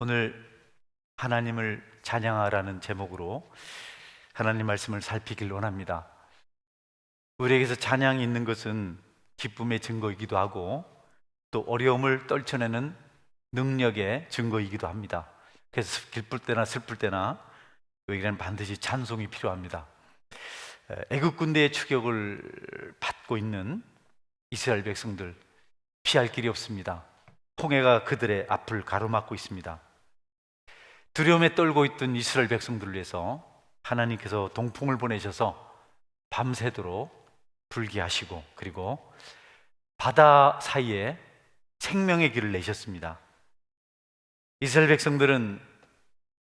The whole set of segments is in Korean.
오늘 하나님을 찬양하라는 제목으로 하나님 말씀을 살피길 원합니다. 우리에게서 찬양이 있는 것은 기쁨의 증거이기도 하고 또 어려움을 떨쳐내는 능력의 증거이기도 합니다. 그래서 기쁠 때나 슬플 때나 우리에게는 반드시 찬송이 필요합니다. 애굽 군대의 추격을 받고 있는 이스라엘 백성들, 피할 길이 없습니다. 홍해가 그들의 앞을 가로막고 있습니다. 두려움에 떨고 있던 이스라엘 백성들을 위해서 하나님께서 동풍을 보내셔서 밤새도록 불게 하시고, 그리고 바다 사이에 생명의 길을 내셨습니다. 이스라엘 백성들은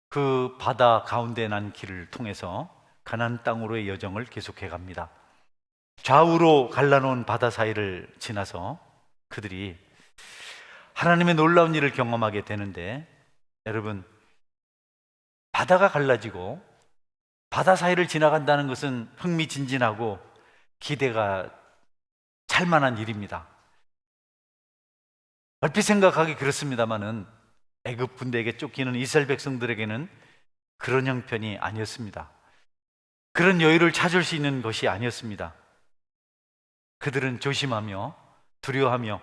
그 바다 가운데 난 길을 통해서 가나안 땅으로의 여정을 계속해 갑니다. 좌우로 갈라놓은 바다 사이를 지나서 그들이 하나님의 놀라운 일을 경험하게 되는데, 여러분, 바다가 갈라지고 바다 사이를 지나간다는 것은 흥미진진하고 기대가 찰만한 일입니다. 얼핏 생각하기 그렇습니다만은 애굽 군대에게 쫓기는 이스라엘 백성들에게는 그런 형편이 아니었습니다. 그런 여유를 찾을 수 있는 것이 아니었습니다. 그들은 조심하며 두려워하며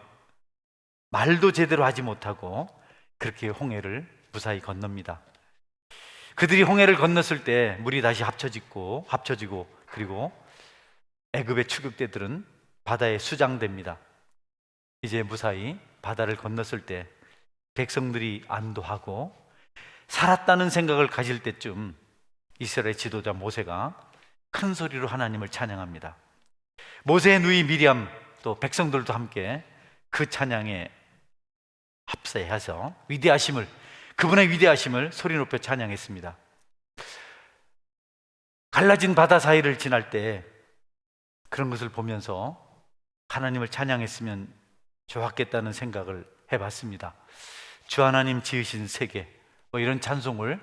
말도 제대로 하지 못하고 그렇게 홍해를 무사히 건넙니다. 그들이 홍해를 건넜을 때 물이 다시 합쳐지고 그리고 애굽의 추격대들은 바다에 수장됩니다. 이제 무사히 바다를 건넜을 때 백성들이 안도하고 살았다는 생각을 가질 때쯤 이스라엘 지도자 모세가 큰 소리로 하나님을 찬양합니다. 모세의 누이 미리암 또 백성들도 함께 그 찬양에 합세해서 그분의 위대하심을 소리 높여 찬양했습니다. 갈라진 바다 사이를 지날 때 그런 것을 보면서 하나님을 찬양했으면 좋았겠다는 생각을 해봤습니다. 주 하나님 지으신 세계, 이런 찬송을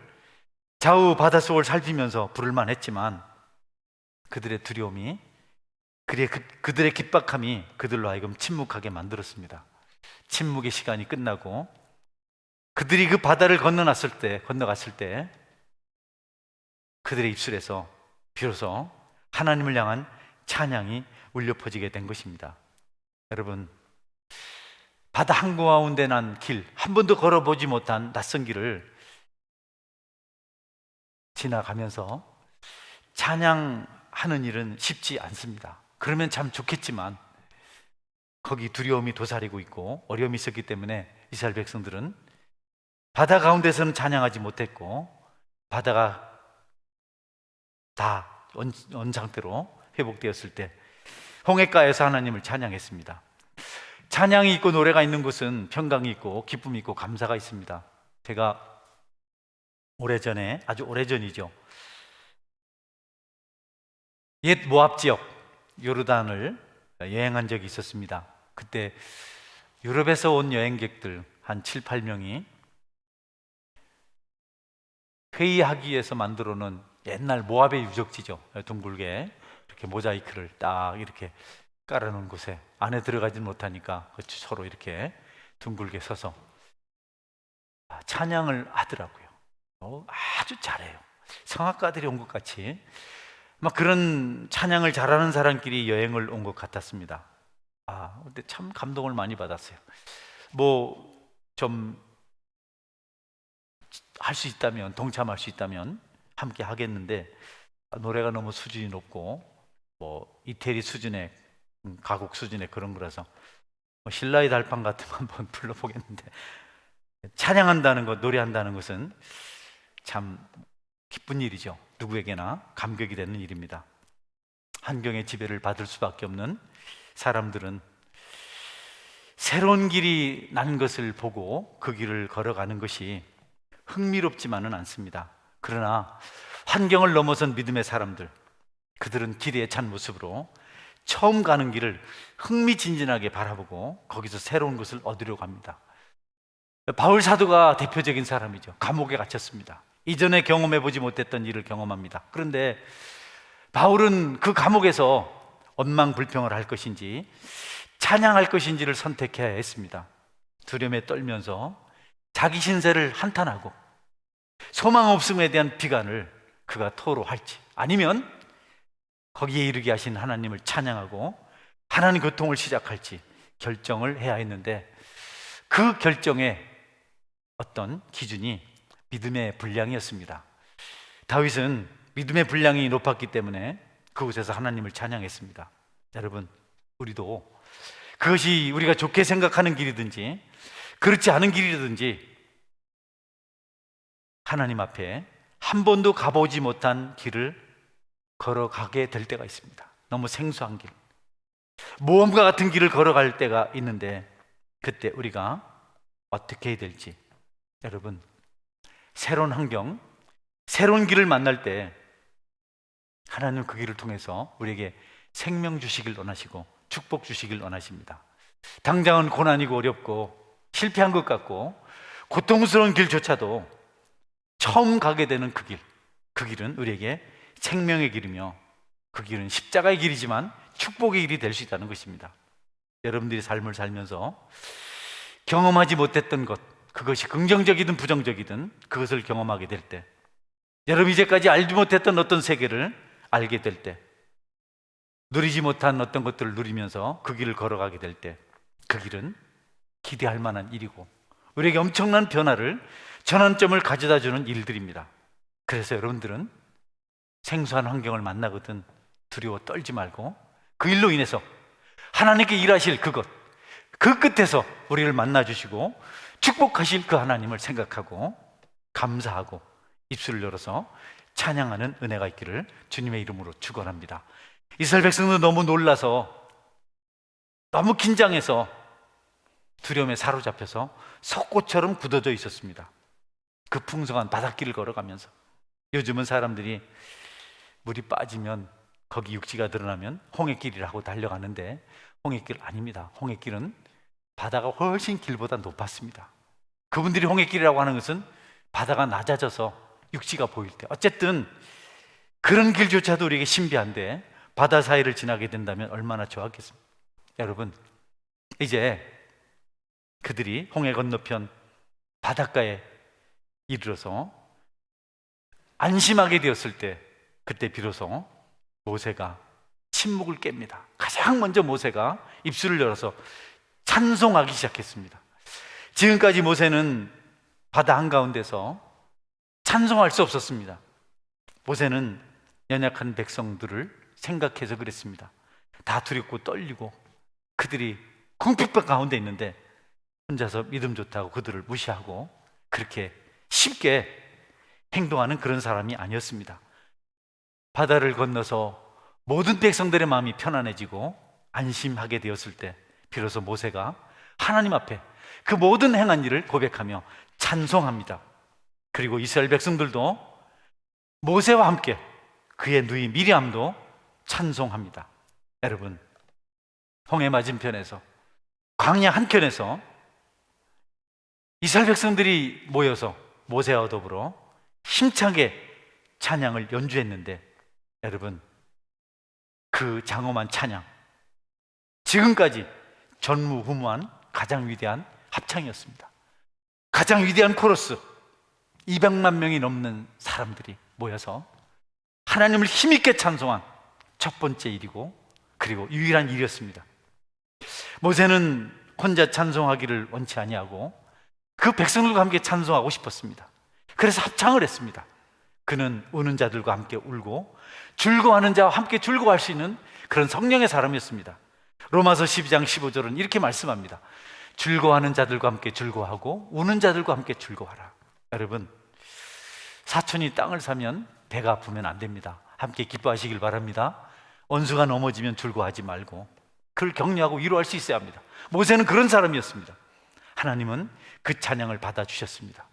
좌우 바닷속을 살피면서 부를만 했지만 그들의 두려움이, 그들의 긴박함이 그들로 하여금 침묵하게 만들었습니다. 침묵의 시간이 끝나고 그들이 그 바다를 건너갔을 때 그들의 입술에서 비로소 하나님을 향한 찬양이 울려 퍼지게 된 것입니다. 여러분, 바다 한가운데 난 길, 한 번도 걸어보지 못한 낯선 길을 지나가면서 찬양하는 일은 쉽지 않습니다. 그러면 참 좋겠지만 거기 두려움이 도사리고 있고 어려움이 있었기 때문에 이스라엘 백성들은 바다 가운데서는 찬양하지 못했고 바다가 다 원상태로 회복되었을 때 홍해가에서 하나님을 찬양했습니다. 찬양이 있고 노래가 있는 곳은 평강이 있고 기쁨이 있고 감사가 있습니다. 제가 오래전에, 아주 오래전이죠, 옛 모압 지역 요르단을 여행한 적이 있었습니다. 그때 유럽에서 온 여행객들 한 7, 8명이 회의하기 위해서 만들어 놓은 옛날 모압의 유적지죠. 둥글게 이렇게 모자이크를 딱 이렇게 깔아놓은 곳에 안에 들어가지 못하니까 서로 이렇게 둥글게 서서 찬양을 하더라고요. 아주 잘해요. 성악가들이 온 것 같이 막 그런 찬양을 잘하는 사람끼리 여행을 온 것 같았습니다. 근데 참 감동을 많이 받았어요. 좀 할 수 있다면, 동참할 수 있다면 함께 하겠는데 노래가 너무 수준이 높고 이태리 수준의 가곡 수준의 그런 거라서 신라의 달판 같은 거 한번 불러보겠는데, 찬양한다는 것, 노래한다는 것은 참 기쁜 일이죠. 누구에게나 감격이 되는 일입니다. 환경의 지배를 받을 수밖에 없는 사람들은 새로운 길이 난 것을 보고 그 길을 걸어가는 것이 흥미롭지만은 않습니다. 그러나 환경을 넘어선 믿음의 사람들, 그들은 기대에 찬 모습으로 처음 가는 길을 흥미진진하게 바라보고 거기서 새로운 것을 얻으려고 합니다. 바울 사도가 대표적인 사람이죠. 감옥에 갇혔습니다. 이전에 경험해보지 못했던 일을 경험합니다. 그런데 바울은 그 감옥에서 원망불평을 할 것인지 찬양할 것인지를 선택해야 했습니다. 두려움에 떨면서 자기 신세를 한탄하고 소망 없음에 대한 비관을 그가 토로할지, 아니면 거기에 이르게 하신 하나님을 찬양하고 하나님 교통을 시작할지 결정을 해야 했는데, 그 결정의 어떤 기준이 믿음의 분량이었습니다. 다윗은 믿음의 분량이 높았기 때문에 그곳에서 하나님을 찬양했습니다. 여러분, 우리도 그것이 우리가 좋게 생각하는 길이든지 그렇지 않은 길이든지 하나님 앞에 한 번도 가보지 못한 길을 걸어가게 될 때가 있습니다. 너무 생소한 길, 모험과 같은 길을 걸어갈 때가 있는데, 그때 우리가 어떻게 해야 될지, 여러분, 새로운 환경, 새로운 길을 만날 때 하나님은 그 길을 통해서 우리에게 생명 주시길 원하시고 축복 주시길 원하십니다. 당장은 고난이고 어렵고 실패한 것 같고 고통스러운 길조차도 처음 가게 되는 그 길은 우리에게 생명의 길이며, 그 길은 십자가의 길이지만 축복의 길이 될 수 있다는 것입니다. 여러분들이 삶을 살면서 경험하지 못했던 것, 그것이 긍정적이든 부정적이든 그것을 경험하게 될 때, 여러분 이제까지 알지 못했던 어떤 세계를 알게 될 때, 누리지 못한 어떤 것들을 누리면서 그 길을 걸어가게 될 때, 그 길은 기대할 만한 일이고 우리에게 엄청난 변화를, 전환점을 가져다 주는 일들입니다. 그래서 여러분들은 생소한 환경을 만나거든 두려워 떨지 말고, 그 일로 인해서 하나님께 일하실 그것, 그 끝에서 우리를 만나 주시고 축복하실 그 하나님을 생각하고 감사하고 입술을 열어서 찬양하는 은혜가 있기를 주님의 이름으로 축원합니다. 이스라엘 백성도 너무 놀라서, 너무 긴장해서 두려움에 사로잡혀서 석고처럼 굳어져 있었습니다. 그 풍성한 바닷길을 걸어가면서. 요즘은 사람들이 물이 빠지면, 거기 육지가 드러나면 홍해길이라고 달려가는데, 홍해길 아닙니다. 홍해길은 바다가 훨씬 길보다 높았습니다. 그분들이 홍해길이라고 하는 것은 바다가 낮아져서 육지가 보일 때, 어쨌든 그런 길조차도 우리에게 신비한데 바다 사이를 지나게 된다면 얼마나 좋았겠습니까? 여러분, 이제 그들이 홍해 건너편 바닷가에 이르러서 안심하게 되었을 때, 그때 비로소 모세가 침묵을 깹니다. 가장 먼저 모세가 입술을 열어서 찬송하기 시작했습니다. 지금까지 모세는 바다 한가운데서 찬송할 수 없었습니다. 모세는 연약한 백성들을 생각해서 그랬습니다. 다 두렵고 떨리고 그들이 궁핍한 가운데 있는데 혼자서 믿음 좋다고 그들을 무시하고 그렇게 쉽게 행동하는 그런 사람이 아니었습니다. 바다를 건너서 모든 백성들의 마음이 편안해지고 안심하게 되었을 때 비로소 모세가 하나님 앞에 그 모든 행한 일을 고백하며 찬송합니다. 그리고 이스라엘 백성들도 모세와 함께 그의 누이 미리암도 찬송합니다. 여러분, 홍해 맞은편에서, 광야 한켠에서 이스라엘 백성들이 모여서 모세와 더불어 힘차게 찬양을 연주했는데, 여러분, 그 장엄한 찬양, 지금까지 전무후무한 가장 위대한 합창이었습니다. 가장 위대한 코러스, 200만 명이 넘는 사람들이 모여서 하나님을 힘있게 찬송한 첫 번째 일이고, 그리고 유일한 일이었습니다. 모세는 혼자 찬송하기를 원치 아니하고 그 백성들과 함께 찬송하고 싶었습니다. 그래서 합창을 했습니다. 그는 우는 자들과 함께 울고 즐거워하는 자와 함께 즐거워할 수 있는 그런 성령의 사람이었습니다. 로마서 12장 15절은 이렇게 말씀합니다. 즐거워하는 자들과 함께 즐거워하고 우는 자들과 함께 즐거워하라. 여러분, 사촌이 땅을 사면 배가 아프면 안 됩니다. 함께 기뻐하시길 바랍니다. 원수가 넘어지면 즐거워하지 말고 그를 격려하고 위로할 수 있어야 합니다. 모세는 그런 사람이었습니다. 하나님은 그 찬양을 받아주셨습니다.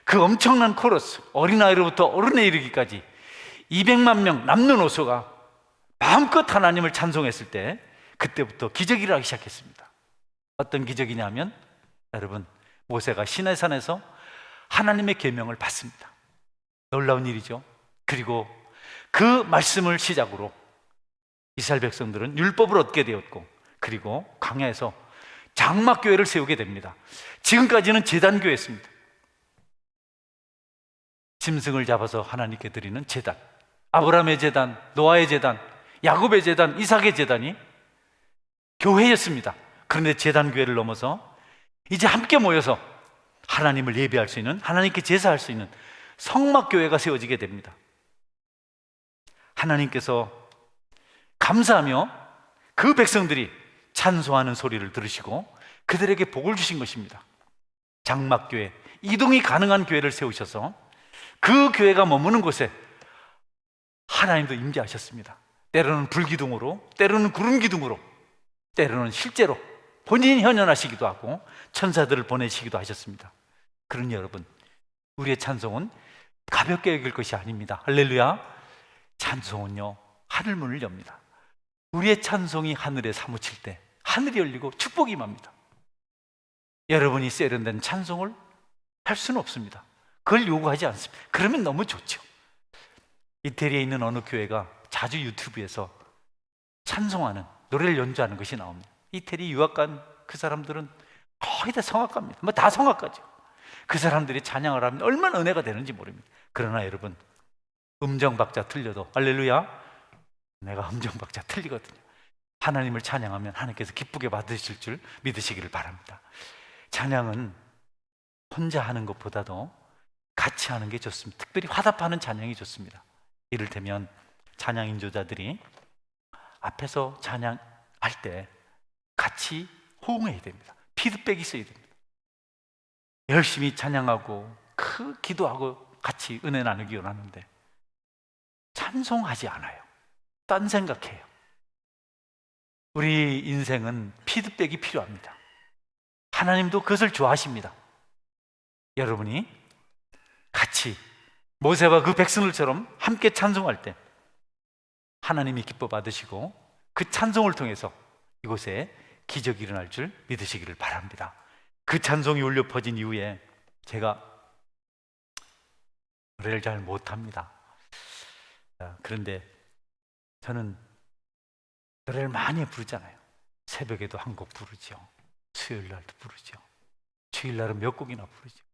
그 엄청난 코러스, 어린아이로부터 어른에 이르기까지 200만 명 남녀노소가 마음껏 하나님을 찬송했을 때, 그때부터 기적이 일어나기 시작했습니다. 어떤 기적이냐면, 여러분, 모세가 시내산에서 하나님의 계명을 받습니다. 놀라운 일이죠. 그리고 그 말씀을 시작으로 이스라엘 백성들은 율법을 얻게 되었고, 그리고 광야에서 장막교회를 세우게 됩니다. 지금까지는 제단교회였습니다. 짐승을 잡아서 하나님께 드리는 제단, 아브라함의 제단, 노아의 제단, 야곱의 제단, 이삭의 제단이 교회였습니다. 그런데 제단 교회를 넘어서 이제 함께 모여서 하나님을 예배할 수 있는, 하나님께 제사할 수 있는 성막교회가 세워지게 됩니다. 하나님께서 감사하며 그 백성들이 찬송하는 소리를 들으시고 그들에게 복을 주신 것입니다. 장막교회, 이동이 가능한 교회를 세우셔서 그 교회가 머무는 곳에 하나님도 임재하셨습니다. 때로는 불기둥으로, 때로는 구름기둥으로, 때로는 실제로 본인이 현현하시기도 하고 천사들을 보내시기도 하셨습니다. 그러니 여러분, 우리의 찬송은 가볍게 여길 것이 아닙니다. 할렐루야. 찬송은요, 하늘문을 엽니다. 우리의 찬송이 하늘에 사무칠 때 하늘이 열리고 축복이 임합니다. 여러분이 세련된 찬송을 할 수는 없습니다. 그걸 요구하지 않습니다. 그러면 너무 좋죠. 이태리에 있는 어느 교회가 자주 유튜브에서 찬송하는, 노래를 연주하는 것이 나옵니다. 이태리 유학 간 그 사람들은 거의 다 성악가입니다. 뭐 다 성악가죠. 그 사람들이 찬양을 하면 얼마나 은혜가 되는지 모릅니다. 그러나 여러분, 음정박자 틀려도 할렐루야, 내가 음정박자 틀리거든요. 하나님을 찬양하면 하나님께서 기쁘게 받으실 줄 믿으시기를 바랍니다. 찬양은 혼자 하는 것보다도 같이 하는 게 좋습니다. 특별히 화답하는 찬양이 좋습니다. 이를테면 찬양 인조자들이 앞에서 찬양할 때 같이 호응해야 됩니다. 피드백이 있어야 됩니다. 열심히 찬양하고 기도하고 같이 은혜 나누기 원하는데 찬송하지 않아요. 딴 생각해요. 우리 인생은 피드백이 필요합니다. 하나님도 그것을 좋아하십니다. 여러분이 같이 모세와 그 백성들처럼 함께 찬송할 때 하나님이 기뻐 받으시고 그 찬송을 통해서 이곳에 기적이 일어날 줄 믿으시기를 바랍니다. 그 찬송이 울려 퍼진 이후에 제가 노래를 잘 못합니다. 그런데 저는 노래를 많이 부르잖아요. 새벽에도 한 곡 부르죠. 수요일 날도 부르죠. 주일 날은 몇 곡이나 부르죠.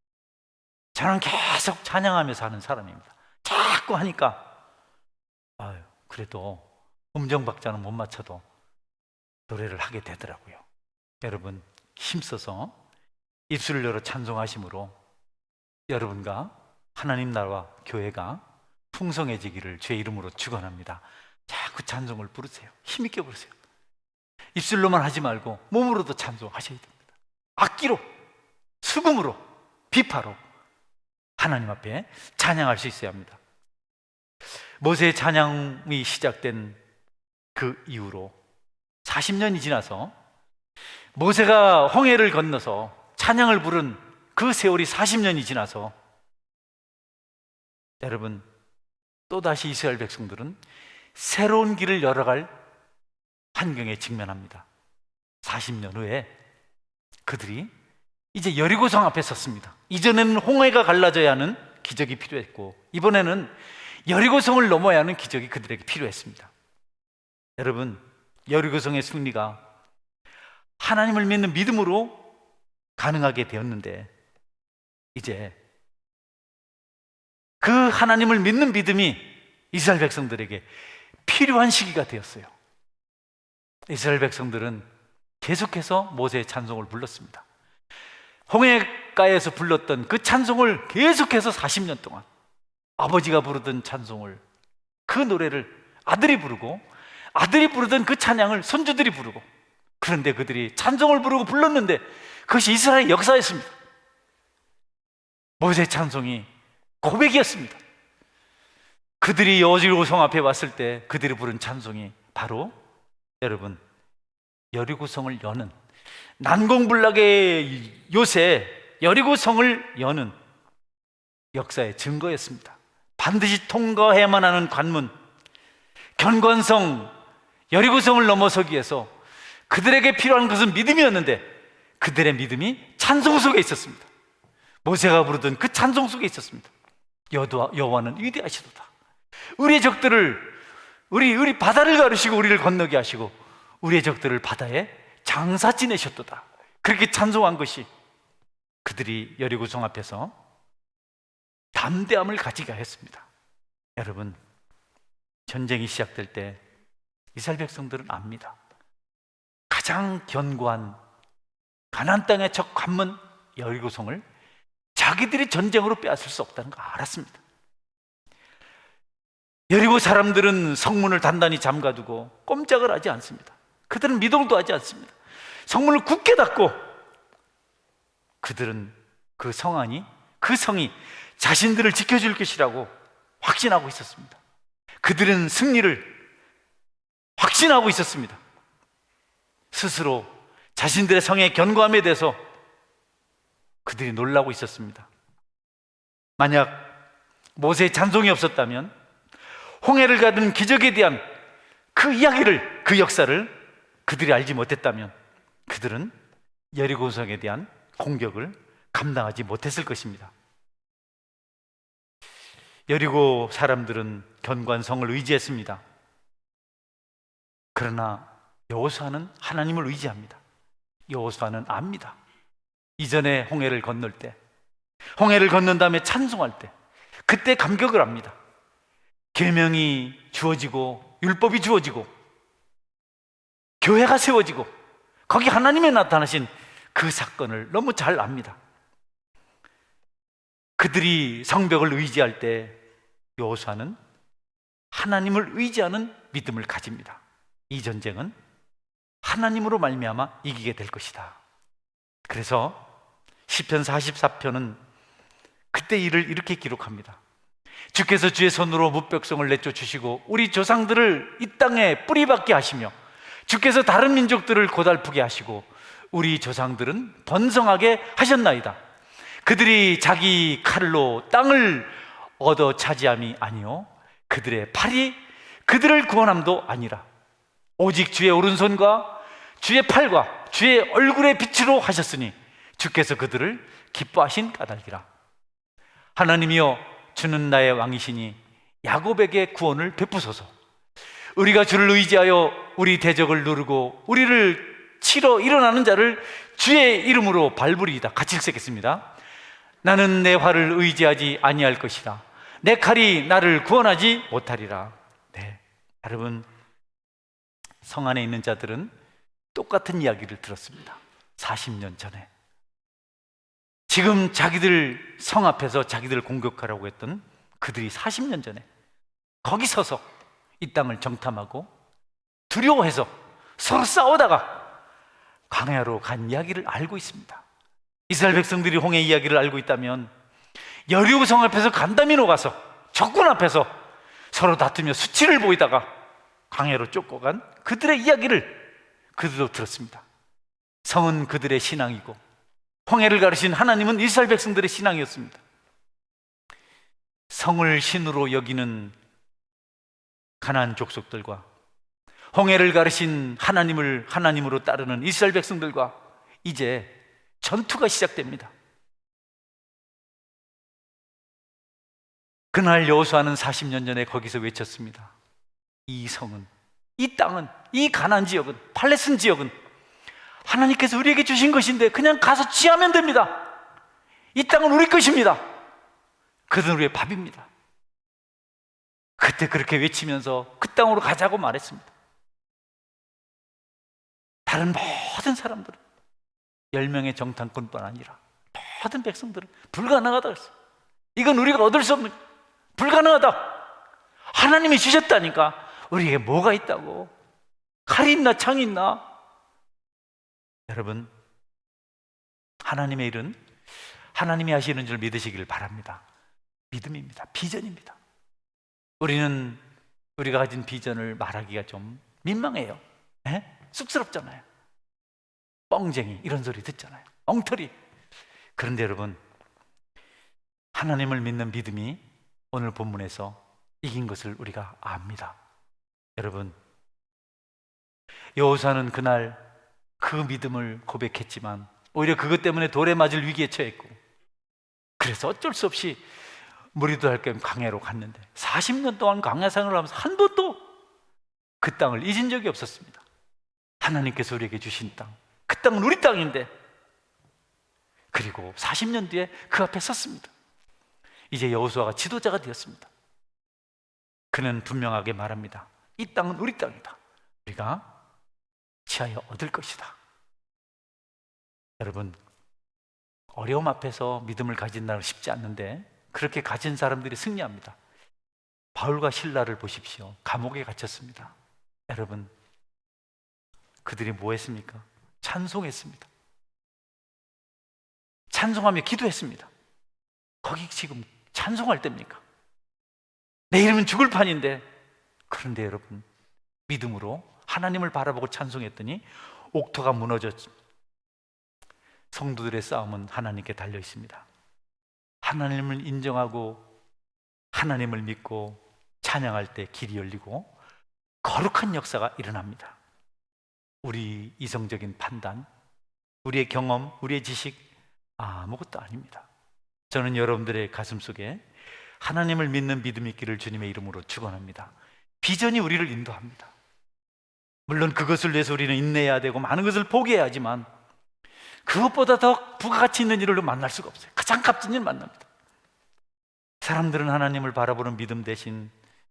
저는 계속 찬양하면서 하는 사람입니다. 자꾸 하니까 그래도 음정박자는 못 맞춰도 노래를 하게 되더라고요. 여러분, 힘써서 입술을 열어 찬송하심으로 여러분과 하나님 나라와 교회가 풍성해지기를 주의 이름으로 축원합니다. 자꾸 찬송을 부르세요. 힘있게 부르세요. 입술로만 하지 말고 몸으로도 찬송하셔야 됩니다. 악기로, 수금으로, 비파로 하나님 앞에 찬양할 수 있어야 합니다. 모세의 찬양이 시작된 그 이후로 40년이 지나서 모세가 홍해를 건너서 찬양을 부른 그 세월이 40년이 지나서 여러분, 또다시 이스라엘 백성들은 새로운 길을 열어갈 환경에 직면합니다. 40년 후에 그들이 이제 여리고성 앞에 섰습니다. 이전에는 홍해가 갈라져야 하는 기적이 필요했고 이번에는 여리고성을 넘어야 하는 기적이 그들에게 필요했습니다. 여러분, 여리고성의 승리가 하나님을 믿는 믿음으로 가능하게 되었는데 이제 그 하나님을 믿는 믿음이 이스라엘 백성들에게 필요한 시기가 되었어요. 이스라엘 백성들은 계속해서 모세의 찬송을 불렀습니다. 홍해가에서 불렀던 그 찬송을 계속해서 40년 동안 아버지가 부르던 찬송을, 그 노래를 아들이 부르고 아들이 부르던 그 찬양을 손주들이 부르고, 그런데 그들이 찬송을 부르고 불렀는데 그것이 이스라엘 역사였습니다. 모세의 찬송이 고백이었습니다. 그들이 여리고성 앞에 왔을 때 그들이 부른 찬송이 바로 여러분, 여리고성을 여는, 난공불락의 요새 여리고성을 여는 역사의 증거였습니다. 반드시 통과해야만 하는 관문, 견관성 여리고성을 넘어서기 위해서 그들에게 필요한 것은 믿음이었는데 그들의 믿음이 찬송 속에 있었습니다. 모세가 부르던 그 찬송 속에 있었습니다. 여호와는 위대하시도다. 우리의 적들을, 우리 바다를 가르시고 우리를 건너게 하시고 우리의 적들을 바다에 장사 지내셨도다. 그렇게 찬송한 것이 그들이 여리고성 앞에서 다 담대함을 가지게 하였습니다. 여러분, 전쟁이 시작될 때 이스라엘 백성들은 압니다. 가장 견고한 가나안 땅의 적 관문 여리고성을 자기들이 전쟁으로 빼앗을 수 없다는 걸 알았습니다. 여리고 사람들은 성문을 단단히 잠가두고 꼼짝을 하지 않습니다. 그들은 미동도 하지 않습니다. 성문을 굳게 닫고 그들은 그 성이 자신들을 지켜줄 것이라고 확신하고 있었습니다. 그들은 승리를 확신하고 있었습니다. 스스로 자신들의 성의 견고함에 대해서 그들이 놀라고 있었습니다. 만약 모세의 찬송이 없었다면, 홍해를 가른 기적에 대한 그 이야기를, 그 역사를 그들이 알지 못했다면 그들은 여리고성에 대한 공격을 감당하지 못했을 것입니다. 여리고 사람들은 견고한 성을 의지했습니다. 그러나 여호수아는 하나님을 의지합니다. 여호수아는 압니다. 이전에 홍해를 건널 때, 홍해를 건넌 다음에 찬송할 때, 그때 감격을 합니다. 계명이 주어지고 율법이 주어지고 교회가 세워지고 거기 하나님이 나타나신 그 사건을 너무 잘 압니다. 그들이 성벽을 의지할 때 여호수아는 하나님을 의지하는 믿음을 가집니다. 이 전쟁은 하나님으로 말미암아 이기게 될 것이다. 그래서 시편 44편은 그때 일을 이렇게 기록합니다. 주께서 주의 손으로 무백성을 내쫓으시고 우리 조상들을 이 땅에 뿌리박게 하시며 주께서 다른 민족들을 고달프게 하시고 우리 조상들은 번성하게 하셨나이다. 그들이 자기 칼로 땅을 얻어 차지함이 아니요 그들의 팔이 그들을 구원함도 아니라 오직 주의 오른손과 주의 팔과 주의 얼굴의 빛으로 하셨으니 주께서 그들을 기뻐하신 까닭이라. 하나님이여, 주는 나의 왕이시니 야곱에게 구원을 베푸소서. 우리가 주를 의지하여 우리 대적을 누르고 우리를 치러 일어나는 자를 주의 이름으로 밟으리이다. 같이 읽겠습니다. 나는 내 활을 의지하지 아니할 것이라. 내 칼이 나를 구원하지 못하리라. 네, 여러분, 성 안에 있는 자들은 똑같은 이야기를 들었습니다. 40년 전에 지금 자기들 성 앞에서 자기들을 공격하라고 했던 그들이 40년 전에 거기 서서 이 땅을 정탐하고 두려워해서 서로 싸우다가 광야로 간 이야기를 알고 있습니다. 이스라엘 백성들이 홍해 이야기를 알고 있다면 여리고 성 앞에서 간담이 녹아서 적군 앞에서 서로 다투며 수치를 보이다가 광야로 쫓겨간 그들의 이야기를 그들도 들었습니다. 성은 그들의 신앙이고 홍해를 가르신 하나님은 이스라엘 백성들의 신앙이었습니다. 성을 신으로 여기는 가나안 족속들과 홍해를 가르신 하나님을 하나님으로 따르는 이스라엘 백성들과 이제 전투가 시작됩니다. 그날 여호수아는 40년 전에 거기서 외쳤습니다. 이 성은, 이 땅은, 이 가나안 지역은, 팔레스틴 지역은 하나님께서 우리에게 주신 것인데 그냥 가서 취하면 됩니다. 이 땅은 우리 것입니다. 그들은 우리의 밥입니다. 그때 그렇게 외치면서 그 땅으로 가자고 말했습니다. 다른 모든 사람들은 10명의 정탐꾼뿐 아니라 모든 백성들은 불가능하다고 했어요. 이건 우리가 얻을 수 없는, 불가능하다. 하나님이 주셨다니까. 우리에게 뭐가 있다고? 칼이 있나 창이 있나? 여러분, 하나님의 일은 하나님이 하시는 줄 믿으시기를 바랍니다. 믿음입니다. 비전입니다. 우리는 우리가 가진 비전을 말하기가 좀 민망해요. 쑥스럽잖아요. 뻥쟁이 이런 소리 듣잖아요. 엉터리. 그런데 여러분, 하나님을 믿는 믿음이 오늘 본문에서 이긴 것을 우리가 압니다. 여러분, 여호수아는 그날 그 믿음을 고백했지만 오히려 그것 때문에 돌에 맞을 위기에 처했고, 그래서 어쩔 수 없이 무리도 할 겸 광야로 갔는데 40년 동안 광야 생활을 하면서 한 번도 그 땅을 잊은 적이 없었습니다. 하나님께서 우리에게 주신 땅, 그 땅은 우리 땅인데, 그리고 40년 뒤에 그 앞에 섰습니다. 이제 여호수아가 지도자가 되었습니다. 그는 분명하게 말합니다. 이 땅은 우리 땅이다. 우리가 취하여 얻을 것이다. 여러분, 어려움 앞에서 믿음을 가진다는 건 쉽지 않는데 그렇게 가진 사람들이 승리합니다. 바울과 실라를 보십시오. 감옥에 갇혔습니다. 여러분, 그들이 뭐 했습니까? 찬송했습니다. 찬송하며 기도했습니다. 거기 지금 찬송할 때입니까? 내일은 죽을 판인데. 그런데 여러분, 믿음으로 하나님을 바라보고 찬송했더니 옥토가 무너졌습니다. 성도들의 싸움은 하나님께 달려 있습니다. 하나님을 인정하고 하나님을 믿고 찬양할 때 길이 열리고 거룩한 역사가 일어납니다. 우리 이성적인 판단, 우리의 경험, 우리의 지식 아무것도 아닙니다. 저는 여러분들의 가슴 속에 하나님을 믿는 믿음이 있기를 주님의 이름으로 축원합니다. 비전이 우리를 인도합니다. 물론 그것을 위해서 우리는 인내해야 되고 많은 것을 포기해야 하지만 그것보다 더 부가가치 있는 일을 만날 수가 없어요. 가장 값진 일 만납니다. 사람들은 하나님을 바라보는 믿음 대신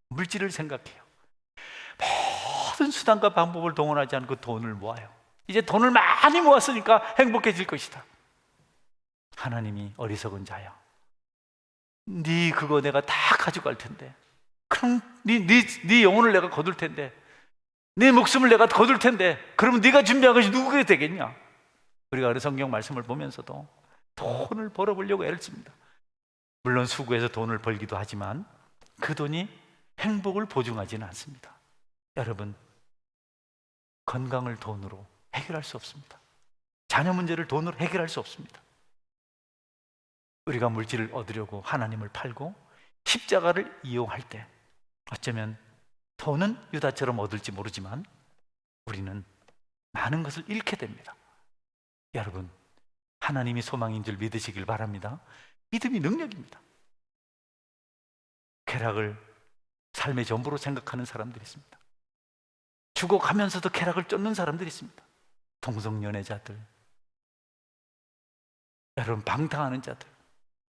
물질을 생각해요. 모든 수단과 방법을 동원하지 않고 돈을 모아요. 이제 돈을 많이 모았으니까 행복해질 것이다. 하나님이 어리석은 자야, 네 그거 내가 다 가져갈 텐데, 그럼 네 영혼을 내가 거둘 텐데, 네 목숨을 내가 거둘 텐데, 그러면 네가 준비한 것이 누구게 되겠냐? 우리가 성경 말씀을 보면서도 돈을 벌어보려고 애를 씁니다. 물론 수고해서 돈을 벌기도 하지만 그 돈이 행복을 보증하지는 않습니다. 여러분, 건강을 돈으로 해결할 수 없습니다. 자녀 문제를 돈으로 해결할 수 없습니다. 우리가 물질을 얻으려고 하나님을 팔고 십자가를 이용할 때 어쩌면 돈은 유다처럼 얻을지 모르지만 우리는 많은 것을 잃게 됩니다. 여러분, 하나님이 소망인 줄 믿으시길 바랍니다. 믿음이 능력입니다. 쾌락을 삶의 전부로 생각하는 사람들이 있습니다. 죽어가면서도 쾌락을 쫓는 사람들이 있습니다. 동성연애자들, 여러분, 방탕하는 자들,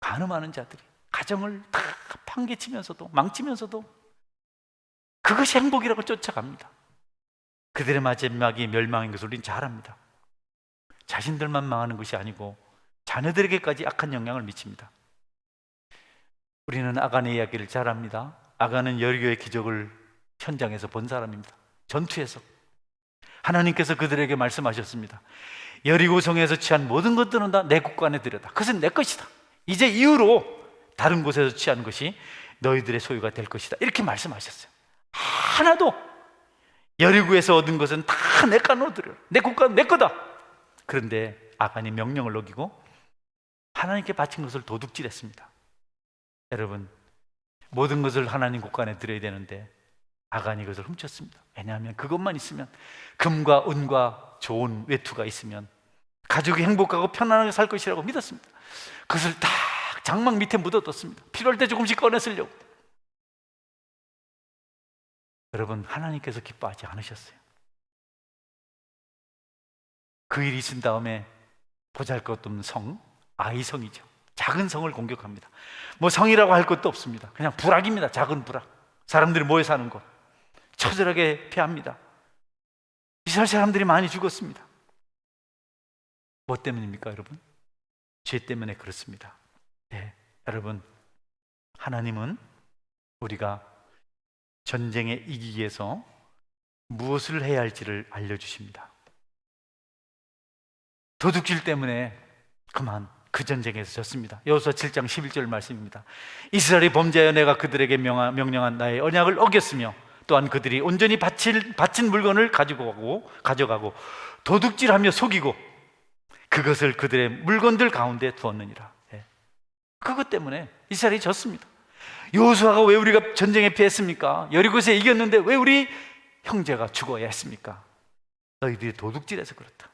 간음하는 자들이 가정을 다 판개치면서도 망치면서도 그것이 행복이라고 쫓아갑니다. 그들의 마지막이 멸망인 것을 우리는 잘 압니다. 자신들만 망하는 것이 아니고 자녀들에게까지 악한 영향을 미칩니다. 우리는 아간의 이야기를 잘 압니다. 아간은 여리고의 기적을 현장에서 본 사람입니다. 전투에서 하나님께서 그들에게 말씀하셨습니다. 여리고 성에서 취한 모든 것들은 다 내 국간에 들여다. 그것은 내 것이다. 이제 이후로 다른 곳에서 취한 것이 너희들의 소유가 될 것이다. 이렇게 말씀하셨어요. 하나도 여리고에서 얻은 것은 다 내 깐으로 들여라. 내 국가는 내 거다. 그런데 아간이 명령을 어기고 하나님께 바친 것을 도둑질했습니다. 여러분, 모든 것을 하나님 국간에 드려야 되는데 아간이 그것을 훔쳤습니다. 왜냐하면 그것만 있으면, 금과 은과 좋은 외투가 있으면 가족이 행복하고 편안하게 살 것이라고 믿었습니다. 그것을 딱 장막 밑에 묻어뒀습니다. 필요할 때 조금씩 꺼내 쓰려고. 여러분, 하나님께서 기뻐하지 않으셨어요. 그 일이 있은 다음에 보잘것없는 성, 아이성이죠. 작은 성을 공격합니다. 뭐 성이라고 할 것도 없습니다. 그냥 부락입니다. 작은 부락. 사람들이 모여 사는 곳. 처절하게 패합니다. 이스라엘 사람들이 많이 죽었습니다. 뭐 때문입니까, 여러분? 죄 때문에 그렇습니다. 네, 여러분, 하나님은 우리가 전쟁에 이기기 위해서 무엇을 해야 할지를 알려주십니다. 도둑질 때문에 그만 그 전쟁에서 졌습니다. 여호수아 7장 11절 말씀입니다. 이스라엘이 범죄하여 내가 그들에게 명령한 나의 언약을 어겼으며 또한 그들이 온전히 바친 물건을 가져가고 도둑질하며 속이고 그것을 그들의 물건들 가운데 두었느니라. 네. 그것 때문에 이스라엘이 졌습니다. 여호수아가 왜 우리가 전쟁에 패했습니까? 여리고에서 이겼는데 왜 우리 형제가 죽어야 했습니까? 너희들이 도둑질해서 그렇다.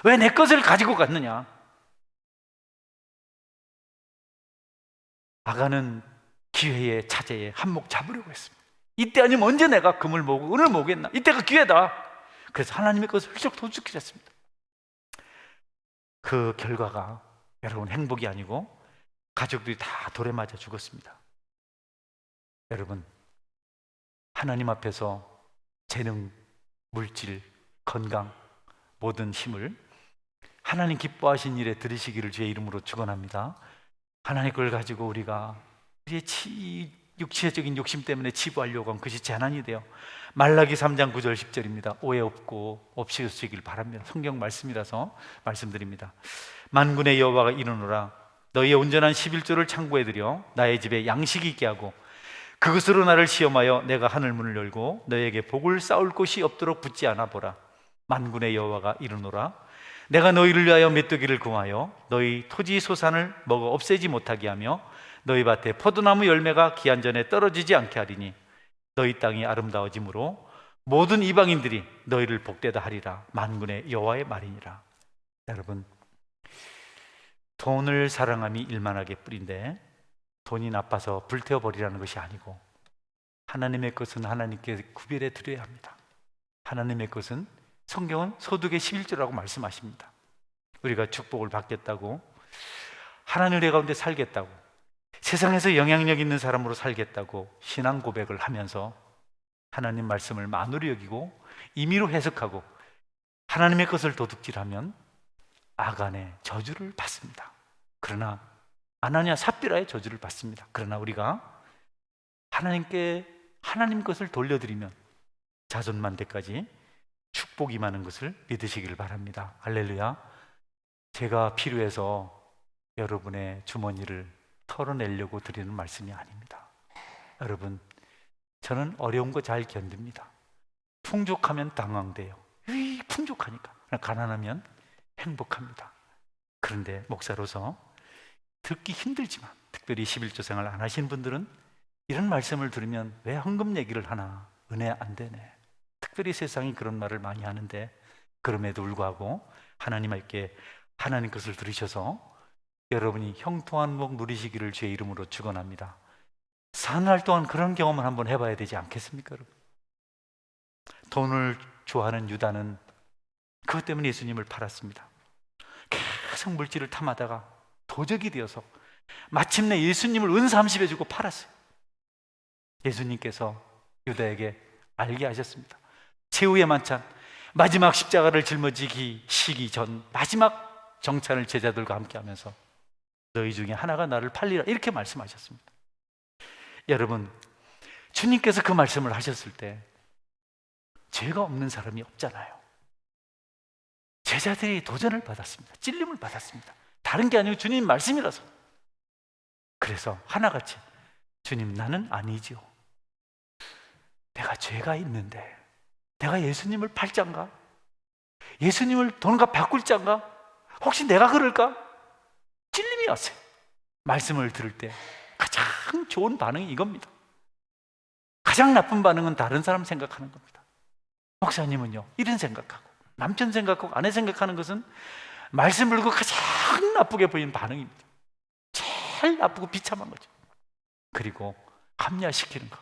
왜 내 것을 가지고 갔느냐? 아간은 기회에 차제에 한몫 잡으려고 했습니다. 이때 아니면 언제 내가 금을 모으고 은을 모으겠나? 이때가 기회다. 그래서 하나님의 것을 훌쩍 도둑질했습니다. 그 결과가 여러분 행복이 아니고 가족들이 다 돌에 맞아 죽었습니다. 여러분, 하나님 앞에서 재능, 물질, 건강, 모든 힘을 하나님 기뻐하신 일에 들이시기를 주의 이름으로 축원합니다. 하나님 걸 가지고 우리가 우리의 육체적인 욕심 때문에 치부하려고 하면 그것이 재난이 돼요. 말라기 3장 9절 10절입니다. 오해 없고 없으시길 바랍니다. 성경 말씀이라서 말씀드립니다. 만군의 여호와가 이르노라, 너희의 온전한 11조를 창고에 들여 나의 집에 양식이 있게 하고 그것으로 나를 시험하여 내가 하늘 문을 열고 너희에게 복을 쌓을 곳이 없도록 붙지 않아 보라. 만군의 여호와가 이르노라, 내가 너희를 위하여 메뚜기를 구하여 너희 토지 소산을 먹어 없애지 못하게 하며 너희 밭에 포도나무 열매가 기한 전에 떨어지지 않게 하리니 너희 땅이 아름다워짐으로 모든 이방인들이 너희를 복되다 하리라. 만군의 여호와의 말이니라. 여러분, 돈을 사랑함이 일만하게 뿌린데 돈이 나빠서 불태워버리라는 것이 아니고 하나님의 것은 하나님께 구별해 드려야 합니다. 하나님의 것은 성경은 소득의 11조라고 말씀하십니다. 우리가 축복을 받겠다고, 하나님 은혜 가운데 살겠다고, 세상에서 영향력 있는 사람으로 살겠다고 신앙 고백을 하면서 하나님 말씀을 만으로 여기고 임의로 해석하고 하나님의 것을 도둑질하면 아간의 저주를 받습니다. 그러나 아나니아 삽비라의 저주를 받습니다. 그러나 우리가 하나님께 하나님 것을 돌려드리면 자손만대까지 축복이 많은 것을 믿으시기를 바랍니다. 할렐루야. 제가 필요해서 여러분의 주머니를 털어내려고 드리는 말씀이 아닙니다. 여러분, 저는 어려운 거 잘 견딥니다. 풍족하면 당황돼요. 풍족하니까. 가난하면 행복합니다. 그런데 목사로서 듣기 힘들지만, 특별히 11조 생활 안 하신 분들은 이런 말씀을 들으면 왜 헌금 얘기를 하나, 은혜 안 되네, 특별히 세상이 그런 말을 많이 하는데, 그럼에도 불구하고 하나님께 하나님 것을 들으셔서 여러분이 형통한 복 누리시기를 주의 이름으로 축원합니다. 사날 동안 그런 경험을 한번 해봐야 되지 않겠습니까, 여러분? 돈을 좋아하는 유다는 그것 때문에 예수님을 팔았습니다. 계속 물질을 탐하다가 도적이 되어서 마침내 예수님을 은삼십에 주고 팔았어요. 예수님께서 유다에게 알게 하셨습니다. 최후의 만찬, 마지막 십자가를 짊어지기 시기 전 마지막 정찬을 제자들과 함께 하면서 너희 중에 하나가 나를 팔리라, 이렇게 말씀하셨습니다. 여러분, 주님께서 그 말씀을 하셨을 때 죄가 없는 사람이 없잖아요. 제자들이 도전을 받았습니다. 찔림을 받았습니다. 다른 게 아니고 주님 말씀이라서. 그래서 하나같이, 주님, 나는 아니지요. 내가 죄가 있는데 내가 예수님을 팔 짠가? 예수님을 돈과 바꿀 짠가? 혹시 내가 그럴까? 찔림이 왔어요. 말씀을 들을 때 가장 좋은 반응이 이겁니다. 가장 나쁜 반응은 다른 사람 생각하는 겁니다. 목사님은요, 이런 생각하고 남편 생각하고 아내 생각하는 것은 말씀을 듣고 가장 나쁘게 보이는 반응입니다. 제일 나쁘고 비참한 거죠. 그리고 합리화시키는 거.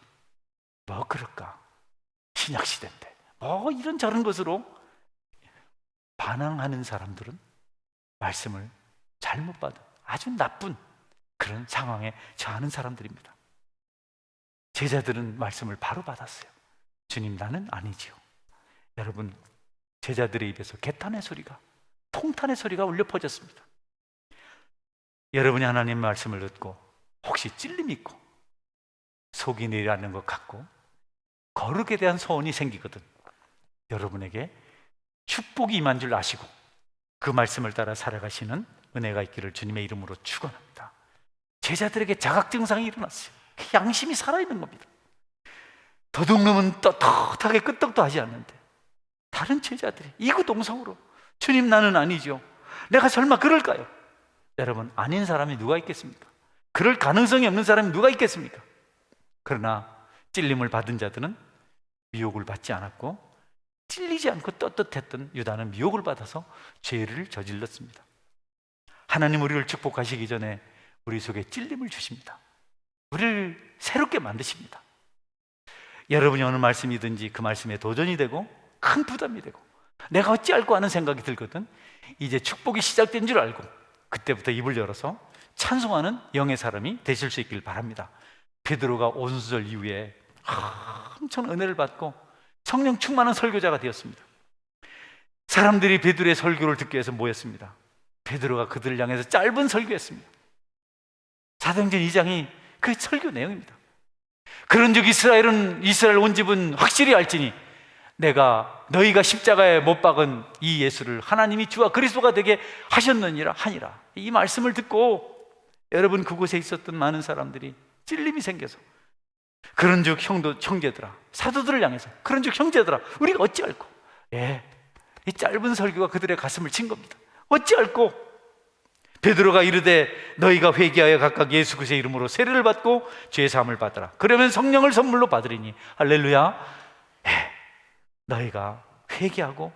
뭐 그럴까? 신약시대인데 뭐 이런저런 것으로 반항하는 사람들은 말씀을 잘못 받은 아주 나쁜 그런 상황에 처하는 사람들입니다. 제자들은 말씀을 바로 받았어요. 주님, 나는 아니지요. 여러분, 제자들의 입에서 개탄의 소리가, 통탄의 소리가 울려 퍼졌습니다. 여러분이 하나님 말씀을 듣고 혹시 찔림이 있고 속이 내리는 것 같고 거룩에 대한 소원이 생기거든 여러분에게 축복이 임한 줄 아시고 그 말씀을 따라 살아가시는 은혜가 있기를 주님의 이름으로 축원합니다. 제자들에게 자각 증상이 일어났어요. 그 양심이 살아있는 겁니다. 도둑놈은 떳떳하게 끄떡도 하지 않는데 다른 제자들이 이구동성으로, 주님, 나는 아니죠. 내가 설마 그럴까요? 여러분, 아닌 사람이 누가 있겠습니까? 그럴 가능성이 없는 사람이 누가 있겠습니까? 그러나 찔림을 받은 자들은 미혹을 받지 않았고, 찔리지 않고 떳떳했던 유다는 미혹을 받아서 죄를 저질렀습니다. 하나님 우리를 축복하시기 전에 우리 속에 찔림을 주십니다. 우리를 새롭게 만드십니다. 여러분이 어느 말씀이든지 그 말씀에 도전이 되고 큰 부담이 되고 내가 어찌할까 하는 생각이 들거든 이제 축복이 시작된 줄 알고 그때부터 입을 열어서 찬송하는 영의 사람이 되실 수 있길 바랍니다. 베드로가 오순절 이후에 엄청 은혜를 받고 성령 충만한 설교자가 되었습니다. 사람들이 베드로의 설교를 듣기 위해서 모였습니다. 베드로가 그들을 향해서 짧은 설교했습니다. 사도행전 2장이 그 설교 내용입니다. 그런즉 이스라엘 온 집은 확실히 알지니 내가 너희가 십자가에 못 박은 이 예수를 하나님이 주와 그리스도가 되게 하셨느니라 하니라. 이 말씀을 듣고 여러분 그곳에 있었던 많은 사람들이 찔림이 생겨서 그런즉 형제들아, 사도들을 향해서 그런즉 형제들아, 우리가 어찌할꼬? 이 짧은 설교가 그들의 가슴을 친 겁니다. 어찌할꼬? 베드로가 이르되 너희가 회개하여 각각 예수 그리스도의 이름으로 세례를 받고 죄 사함을 받으라. 그러면 성령을 선물로 받으리니. 할렐루야. 너희가 회개하고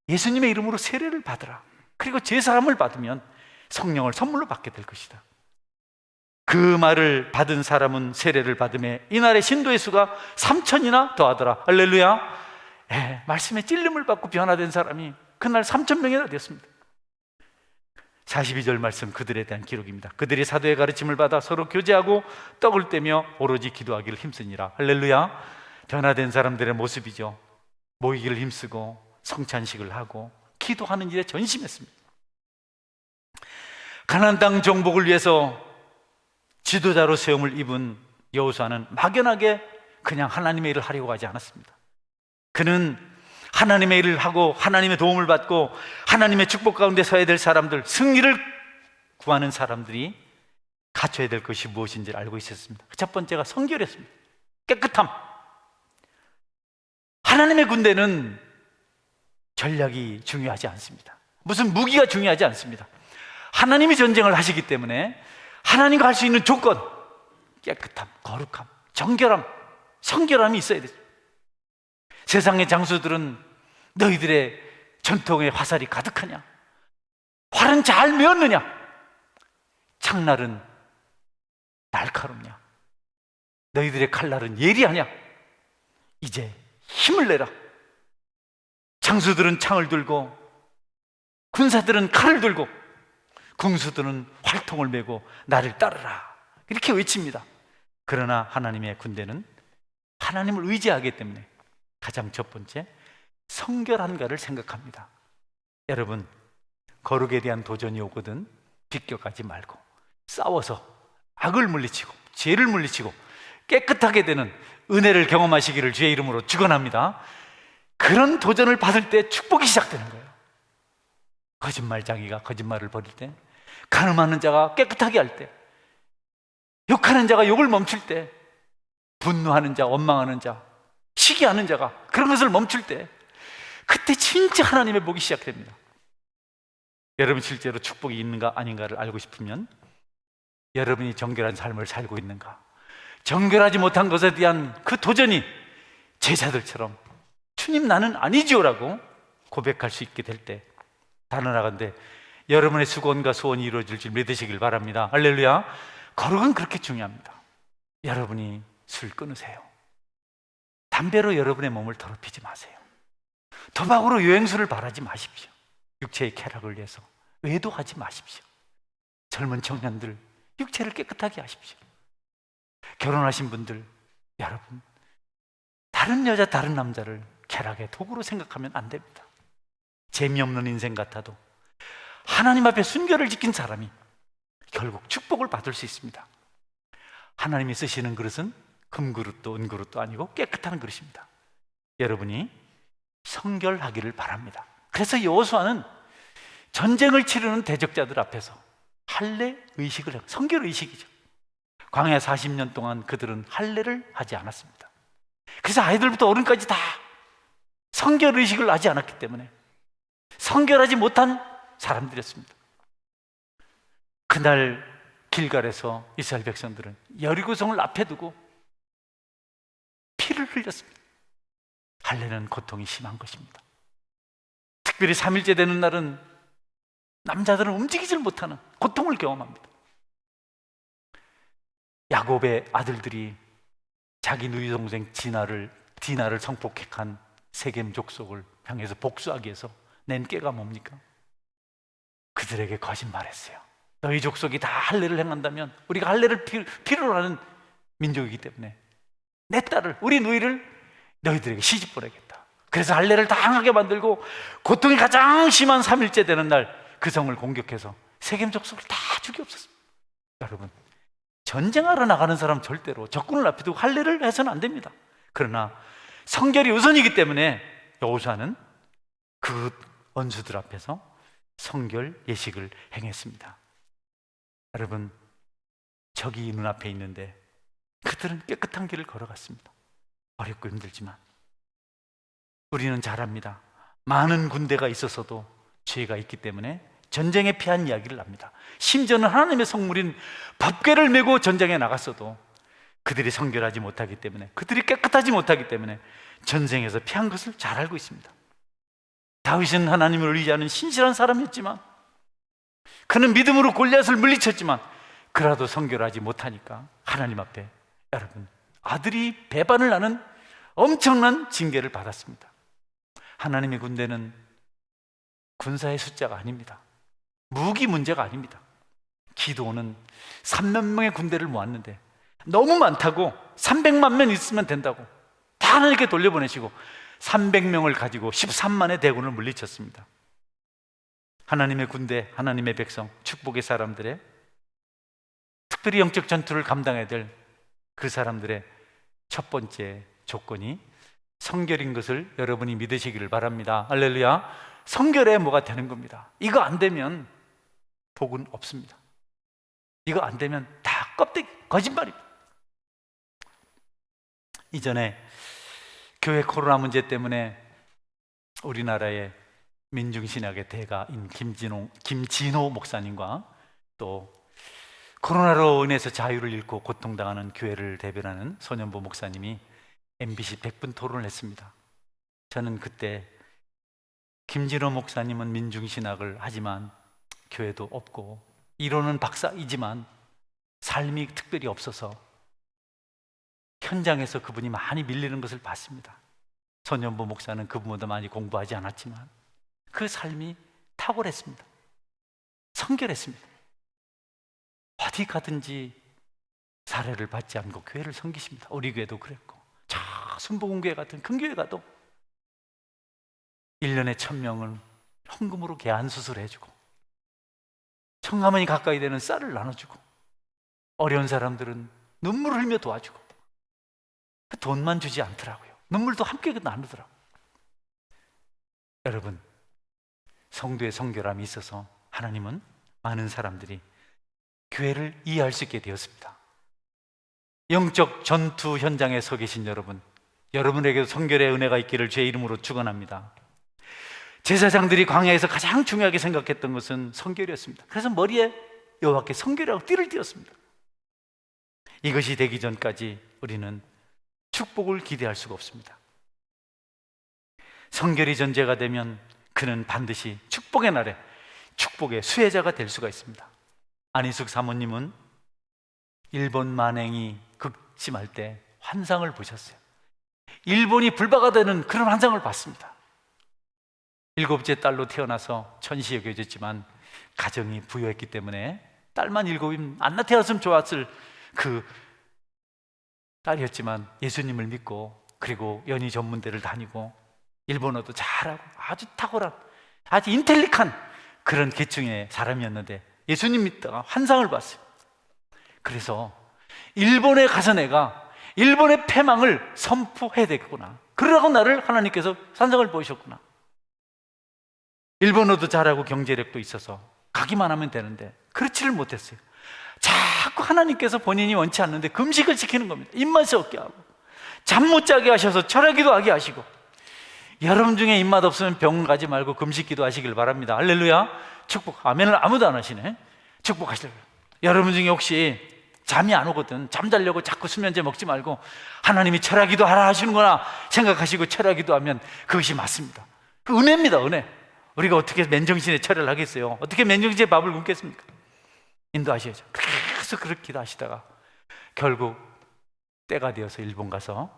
예수님의 이름으로 세례를 받으라. 그리고 죄 사함을 받으면 성령을 선물로 받게 될 것이다. 그 말을 받은 사람은 세례를 받음에 이날에 신도의 수가 3,000이나 더하더라. 할렐루야. 말씀에 찔림을 받고 변화된 사람이 그날 3,000명이나 되었습니다. 42절 말씀, 그들에 대한 기록입니다. 그들이 사도의 가르침을 받아 서로 교제하고 떡을 떼며 오로지 기도하기를 힘쓰니라. 할렐루야. 변화된 사람들의 모습이죠. 모이기를 힘쓰고 성찬식을 하고 기도하는 일에 전심했습니다. 가나안 땅 정복을 위해서 지도자로 세움을 입은 여호수아는 막연하게 그냥 하나님의 일을 하려고 하지 않았습니다. 그는 하나님의 일을 하고 하나님의 도움을 받고 하나님의 축복 가운데 서야 될 사람들, 승리를 구하는 사람들이 갖춰야 될 것이 무엇인지를 알고 있었습니다. 첫 번째가 성결했습니다. 깨끗함. 하나님의 군대는 전략이 중요하지 않습니다. 무슨 무기가 중요하지 않습니다. 하나님이 전쟁을 하시기 때문에 하나님과 할 수 있는 조건, 깨끗함, 거룩함, 정결함, 성결함이 있어야 되죠. 세상의 장수들은 너희들의 전통의 화살이 가득하냐? 활은 잘 메었느냐? 창날은 날카롭냐? 너희들의 칼날은 예리하냐? 이제 힘을 내라. 장수들은 창을 들고 군사들은 칼을 들고 궁수들은 활통을 메고 나를 따르라 이렇게 외칩니다. 그러나 하나님의 군대는 하나님을 의지하기 때문에 가장 첫 번째 성결한가를 생각합니다. 여러분, 거룩에 대한 도전이 오거든 비껴가지 말고 싸워서 악을 물리치고 죄를 물리치고 깨끗하게 되는 은혜를 경험하시기를 주의 이름으로 축원합니다. 그런 도전을 받을 때 축복이 시작되는 거예요. 거짓말쟁이가 거짓말을 버릴 때, 간음하는 자가 깨끗하게 할 때, 욕하는 자가 욕을 멈출 때, 분노하는 자, 원망하는 자, 시기하는 자가 그런 것을 멈출 때, 그때 진짜 하나님의 복이 시작됩니다. 여러분 실제로 축복이 있는가 아닌가를 알고 싶으면 여러분이 정결한 삶을 살고 있는가, 정결하지 못한 것에 대한 그 도전이 제자들처럼 주님 나는 아니지요라고 고백할 수 있게 될 때 단언하건대 여러분의 수건과 소원이 이루어질 줄 믿으시길 바랍니다. 할렐루야. 거룩은 그렇게 중요합니다. 여러분이 술 끊으세요. 담배로 여러분의 몸을 더럽히지 마세요. 도박으로 여행수를 바라지 마십시오. 육체의 쾌락을 위해서 외도하지 마십시오. 젊은 청년들 육체를 깨끗하게 하십시오. 결혼하신 분들, 여러분 다른 여자 다른 남자를 쾌락의 도구로 생각하면 안 됩니다. 재미없는 인생 같아도 하나님 앞에 순결을 지킨 사람이 결국 축복을 받을 수 있습니다. 하나님이 쓰시는 그릇은 금그릇도 은그릇도 아니고 깨끗한 그릇입니다. 여러분이 성결하기를 바랍니다. 그래서 여호수아는 전쟁을 치르는 대적자들 앞에서 할례 의식을 해요. 성결 의식이죠. 광야 40년 동안 그들은 할례를 하지 않았습니다. 그래서 아이들부터 어른까지 다 성결 의식을 하지 않았기 때문에 성결하지 못한 사람들이었습니다. 그날 길갈에서 이스라엘 백성들은 여리고성을 앞에 두고 피를 흘렸습니다. 할례는 고통이 심한 것입니다. 특별히 3일째 되는 날은 남자들은 움직이질 못하는 고통을 경험합니다. 야곱의 아들들이 자기 누이 동생 디나를 성폭행한 세겜 족속을 향해서 복수하기 위해서 낸 꾀가 뭡니까? 그들에게 거짓말했어요. 너희 족속이 다 할례를 행한다면 우리가 할례를 필요로 하는 민족이기 때문에 내 딸을, 우리 누이를 너희들에게 시집 보내겠다. 그래서 할례를 다양하게 만들고 고통이 가장 심한 3일째 되는 날 그 성을 공격해서 세겜 족속을 다 죽이옵소서. 여러분, 전쟁하러 나가는 사람 절대로 적군을 앞에 두고 할례를 해서는 안 됩니다. 그러나 성결이 우선이기 때문에 여호수아는 그 원수들 앞에서 성결 예식을 행했습니다. 여러분, 적이 눈앞에 있는데 그들은 깨끗한 길을 걸어갔습니다. 어렵고 힘들지만 우리는 잘 압니다. 많은 군대가 있었어도 죄가 있기 때문에 전쟁에 피한 이야기를 합니다. 심지어는 하나님의 성물인 법궤를 메고 전쟁에 나갔어도 그들이 성결하지 못하기 때문에, 그들이 깨끗하지 못하기 때문에 전쟁에서 피한 것을 잘 알고 있습니다. 다윗은 하나님을 의지하는 신실한 사람이었지만, 그는 믿음으로 골리앗을 물리쳤지만 그라도 성결하지 못하니까 하나님 앞에, 여러분, 아들이 배반을 하는 엄청난 징계를 받았습니다. 하나님의 군대는 군사의 숫자가 아닙니다. 무기 문제가 아닙니다. 기도는 3만 명의 군대를 모았는데 너무 많다고 300만 명 있으면 된다고 다 하나님께 돌려보내시고 300명을 가지고 13만의 대군을 물리쳤습니다. 하나님의 군대, 하나님의 백성, 축복의 사람들의, 특별히 영적 전투를 감당해야 될 그 사람들의 첫 번째 조건이 성결인 것을 여러분이 믿으시기를 바랍니다. 할렐루야. 성결에 뭐가 되는 겁니다. 이거 안 되면 복은 없습니다. 이거 안 되면 다 껍데기, 거짓말입니다. 이전에 교회 코로나 문제 때문에 우리나라의 민중신학의 대가인 김진호 목사님과 또 코로나로 인해서 자유를 잃고 고통당하는 교회를 대변하는 손현보 목사님이 MBC 100분 토론을 했습니다. 저는 그때 김진호 목사님은 민중신학을 하지만 교회도 없고 이론은 박사이지만 삶이 특별히 없어서 현장에서 그분이 많이 밀리는 것을 봤습니다. 손현보 목사는 그분보다 많이 공부하지 않았지만 그 삶이 탁월했습니다. 성결했습니다. 어디 가든지 사례를 받지 않고 교회를 섬기십니다. 우리 교회도 그랬고, 순복음교회 같은 큰 교회 가도 1년에 1000명을 헌금으로 개안수술을 해주고, 청가문이 가까이 되는 쌀을 나눠주고, 어려운 사람들은 눈물을 흘며 도와주고, 돈만 주지 않더라고요. 눈물도 함께 나누더라고요. 여러분, 성도의 성결함이 있어서 하나님은 많은 사람들이 교회를 이해할 수 있게 되었습니다. 영적 전투 현장에 서 계신 여러분, 여러분에게도 성결의 은혜가 있기를 주의 이름으로 축원합니다. 제사장들이 광야에서 가장 중요하게 생각했던 것은 성결이었습니다. 그래서 머리에 여호와께 성결이라고 띠를 띄었습니다. 이것이 되기 전까지 우리는 축복을 기대할 수가 없습니다. 성결이 전제가 되면 그는 반드시 축복의 날에 축복의 수혜자가 될 수가 있습니다. 안희숙 사모님은 일본 만행이 극심할 때 환상을 보셨어요. 일본이 불바가 되는 그런 환상을 봤습니다. 7째 딸로 태어나서 천시 여겨졌지만 가정이 부유했기 때문에 딸만 7이면 안 태어났으면 좋았을 그 딸이었지만 예수님을 믿고 그리고 연희 전문대를 다니고 일본어도 잘하고 아주 탁월한, 아주 인텔리칸 그런 계층의 사람이었는데 예수님 믿다가 환상을 봤어요. 그래서 일본에 가서 내가 일본의 패망을 선포해야 되겠구나, 그러라고 나를 하나님께서 산상을 보이셨구나. 일본어도 잘하고 경제력도 있어서 가기만 하면 되는데 그렇지를 못했어요. 자꾸 하나님께서 본인이 원치 않는데 금식을 지키는 겁니다. 입맛이 없게 하고 잠 못 자게 하셔서 철야기도 하게 하시고. 여러분 중에 입맛 없으면 병원 가지 말고 금식기도 하시길 바랍니다. 할렐루야. 축복. 아멘을 아무도 안 하시네. 축복하시려고요. 여러분 중에 혹시 잠이 안 오거든, 잠자려고 자꾸 수면제 먹지 말고 하나님이 철야기도 하라 하시는구나 생각하시고 철야기도 하면 그것이 맞습니다. 그 은혜입니다. 은혜. 우리가 어떻게 맨정신에 철야를 하겠어요? 어떻게 맨정신에 밥을 굶겠습니까? 인도하셔야죠. 계속 그렇게 기도하시다가 결국 때가 되어서 일본 가서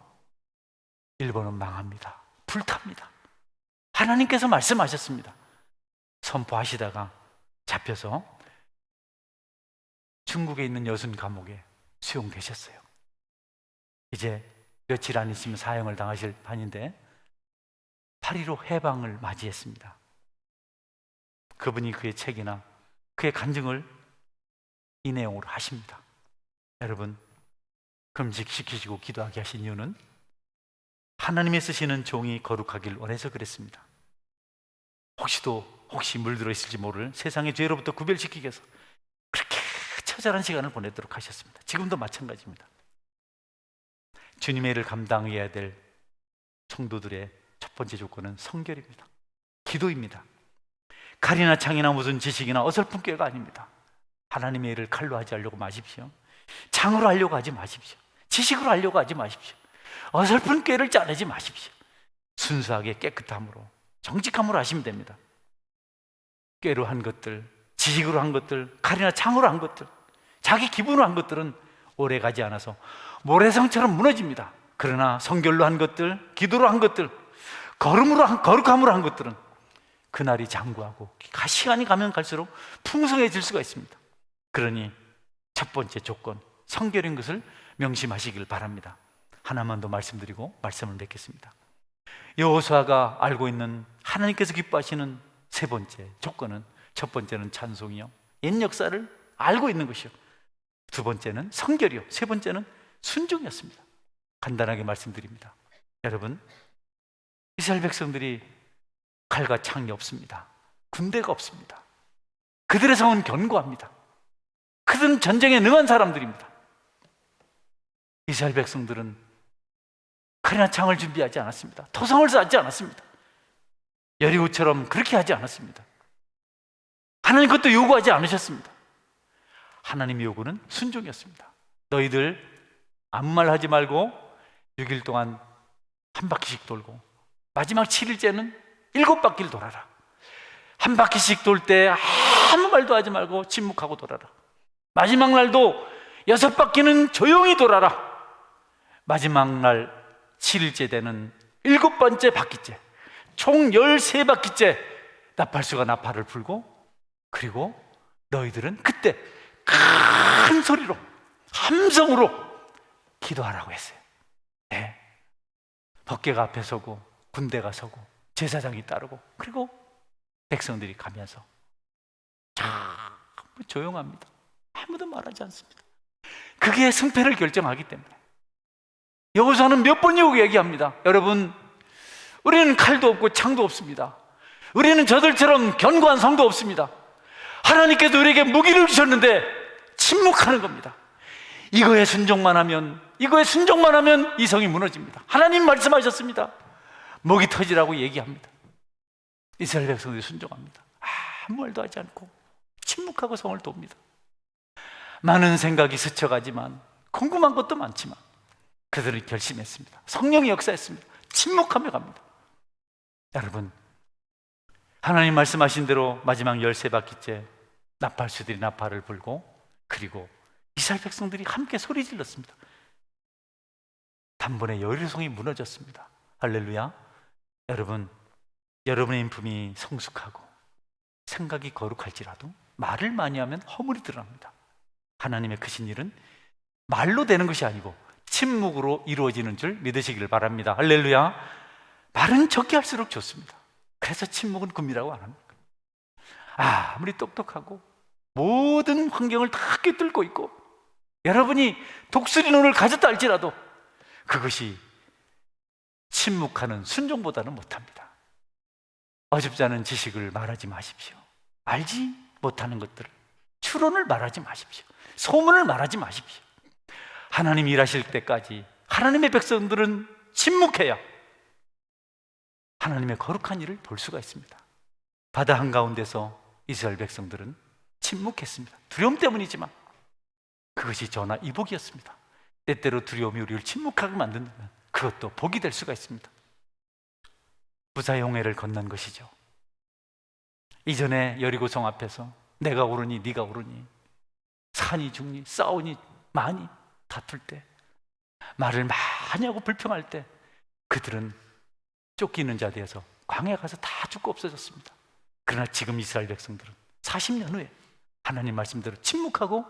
일본은 망합니다. 불탑니다. 하나님께서 말씀하셨습니다. 선포하시다가 잡혀서 중국에 있는 여순 감옥에 수용되셨어요. 이제 며칠 안 있으면 사형을 당하실 판인데 8.15 해방을 맞이했습니다. 그분이 그의 책이나 그의 간증을 이 내용으로 하십니다. 여러분, 금식시키시고 기도하게 하신 이유는 하나님의 쓰시는 종이 거룩하길 원해서 그랬습니다. 혹시 물들어 있을지 모를 세상의 죄로부터 구별시키기 위해서 그렇게 처절한 시간을 보내도록 하셨습니다. 지금도 마찬가지입니다. 주님의 일을 감당해야 될 성도들의 첫 번째 조건은 성결입니다. 기도입니다. 칼이나 창이나 무슨 지식이나 어설픈 꾀가 아닙니다. 하나님의 일을 칼로 하지 않으려고 마십시오. 창으로 하려고 하지 마십시오. 지식으로 하려고 하지 마십시오. 어설픈 꾀를 짜내지 마십시오. 순수하게 깨끗함으로 정직함으로 하시면 됩니다. 꾀로 한 것들, 지식으로 한 것들, 칼이나 창으로 한 것들, 자기 기분으로 한 것들은 오래 가지 않아서 모래성처럼 무너집니다. 그러나 성결로 한 것들, 기도로 한 것들, 거룩함으로 한 것들은 그날이 장구하고 시간이 가면 갈수록 풍성해질 수가 있습니다. 그러니 첫 번째 조건, 성결인 것을 명심하시길 바랍니다. 하나만 더 말씀드리고 말씀을 맺겠습니다. 여호수아가 알고 있는 하나님께서 기뻐하시는 세 번째 조건은, 첫 번째는 찬송이요, 옛 역사를 알고 있는 것이요, 두 번째는 성결이요, 세 번째는 순종이었습니다. 간단하게 말씀드립니다. 여러분, 이스라엘 백성들이 칼과 창이 없습니다. 군대가 없습니다. 그들의 성은 견고합니다. 그들은 전쟁에 능한 사람들입니다. 이스라엘 백성들은 칼이나 창을 준비하지 않았습니다. 토성을 쌓지 않았습니다. 여리고처럼 그렇게 하지 않았습니다. 하나님 것도 요구하지 않으셨습니다. 하나님의 요구는 순종이었습니다. 너희들 아무 말 하지 말고 6일 동안 한 바퀴씩 돌고 마지막 7일째는 7바퀴를 돌아라. 한 바퀴씩 돌 때 아무 말도 하지 말고 침묵하고 돌아라. 마지막 날도 6바퀴는 조용히 돌아라. 마지막 날 7일째 되는 7번째 바퀴째, 총 13바퀴째 나팔수가 나팔을 불고, 그리고 너희들은 그때 큰 소리로 함성으로 기도하라고 했어요. 네. 법궤가 앞에 서고 군대가 서고 제사장이 따르고, 그리고 백성들이 가면서 전부 조용합니다. 아무도 말하지 않습니다. 그게 승패를 결정하기 때문에. 여호수아는 몇 번 얘기합니다. 여러분, 우리는 칼도 없고 창도 없습니다. 우리는 저들처럼 견고한 성도 없습니다. 하나님께서 우리에게 무기를 주셨는데 침묵하는 겁니다. 이거에 순종만 하면 이 성이 무너집니다. 하나님 말씀하셨습니다. 목이 터지라고 얘기합니다. 이스라엘 백성들이 순종합니다. 아무 말도 하지 않고 침묵하고 성을 돕니다. 많은 생각이 스쳐가지만, 궁금한 것도 많지만 그들은 결심했습니다. 성령이 역사했습니다. 침묵하며 갑니다. 여러분, 하나님 말씀하신 대로 마지막 13바퀴째 나팔수들이 나팔을 불고, 그리고 이스라엘 백성들이 함께 소리 질렀습니다. 단번에 여리고성이 무너졌습니다. 할렐루야. 여러분, 여러분의 인품이 성숙하고 생각이 거룩할지라도 말을 많이 하면 허물이 드러납니다. 하나님의 크신 일은 말로 되는 것이 아니고 침묵으로 이루어지는 줄 믿으시기를 바랍니다. 할렐루야. 말은 적게 할수록 좋습니다. 그래서 침묵은 금이라고 안 합니다. 아무리 똑똑하고 모든 환경을 다 꿰뚫고 있고 여러분이 독수리 눈을 가졌다 할지라도 그것이 침묵하는 순종보다는 못합니다. 어줍지 않은 지식을 말하지 마십시오. 알지 못하는 것들을, 추론을 말하지 마십시오. 소문을 말하지 마십시오. 하나님 일하실 때까지 하나님의 백성들은 침묵해야 하나님의 거룩한 일을 볼 수가 있습니다. 바다 한가운데서 이스라엘 백성들은 침묵했습니다. 두려움 때문이지만 그것이 저나 이복이었습니다. 때때로 두려움이 우리를 침묵하게 만든다면 그것도 복이 될 수가 있습니다. 부사용회를 건넌 것이죠. 이전에 여리고성 앞에서 내가 오르니 네가 오르니, 산이 죽니 싸우니 많이 다툴 때, 말을 많이 하고 불평할 때 그들은 쫓기는 자리에서 광야에 가서 다 죽고 없어졌습니다. 그러나 지금 이스라엘 백성들은 40년 후에 하나님 말씀대로 침묵하고